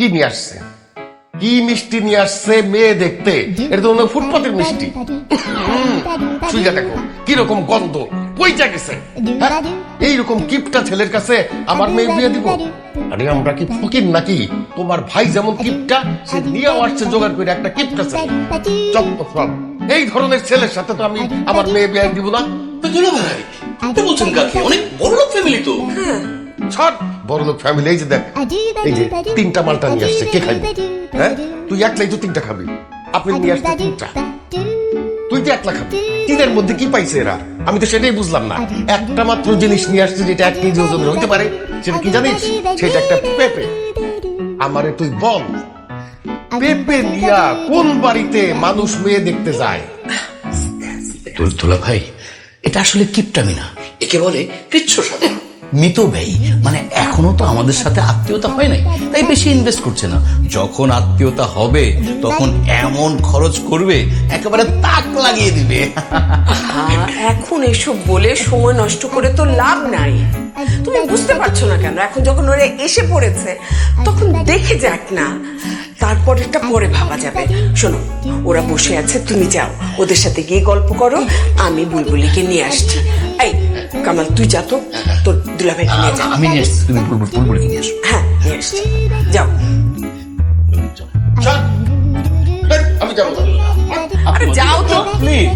কি নিয়ে আসছে? কি মিষ্টি নিয়ে আসছে মেয়ে দেখতে? এটা তো মনে হয় ফুটপাতের মিষ্টি। সুইজা দেখো কিরকম গন্ধ পইচা গেছে। এইরকম কিপটা ছেলের কাছে আমার মেয়ে বিয়ে দিব? আরে আমরা কি ফকির নাকি? তোমার ভাই যেমন কিপটা, সে নিয়ে আসছে জোগাড় করে একটা কিপটা ছেলে। এই ধরনের ছেলের সাথে তো আমি আমার মেয়ে বিয়ে দিব না। দুলা ভাই আপনি বলছেন কাকে? অনেক বড় লোক ফ্যামিলি তো। ছাড় বড়লোক ফ্যামিলি। এই যে দেখ, এই যে তিনটা মালটা নিয়ে আসছে, কে খাবি? হ্যাঁ, তুই একলাই তো তিনটা খাবি, আপনি নিয়ে আসছে তিনটা, তুই তো একলা খাবি। তিনের মধ্যে কি পাইছে এরা? আমি তো সেটাই বুঝলাম না। একটা মাত্র জিনিস নিয়ে আসছে যেটা 1 কেজি ওজনের হইতে পারে, সেটা কি জানিস? সেটা একটা পেঁপে। আমারে তুই বল, পেঁপে নিয়া কোন বাড়িতে মানুষ মেয়ে দেখতে যায়? দুলা ভাই এটা আসলে কিপটামি না, একে বলে কৃচ্ছ সাধন। মৃত ব্যয় মানে এখনো তো আমাদের সাথে আত্মীয়তা হয় নাই, তাই বেশি ইনভেস্ট করছে না। যখন আত্মীয়তা হবে তখন এমন খরচ করবে একেবারে তাক লাগিয়ে দিবে। এখন এসব বলে সময় নষ্ট করে তো লাভ নাই। তুমি বুঝতে পারছো না কেন? এখন যখন ওরা এসে পড়েছে তখন দেখে যাক না, তারপর এটা পরে ভাবা যাবে। শোনো, ওরা বসে আছে, তুমি যাও ওদের সাথে গিয়ে গল্প করো, আমি বুলবুলিকে নিয়ে আসছি। এই কামাল, তুই যা তো, তোর দুলাভাইকে নিয়ে যা। আমি নিয়ে আসছি, তুমি বুলবুলকে নিয়ে আসো। হ্যাঁ, নিয়ে আসছি, যাও। আমি যাবো। আরে যাও তো। প্লিজ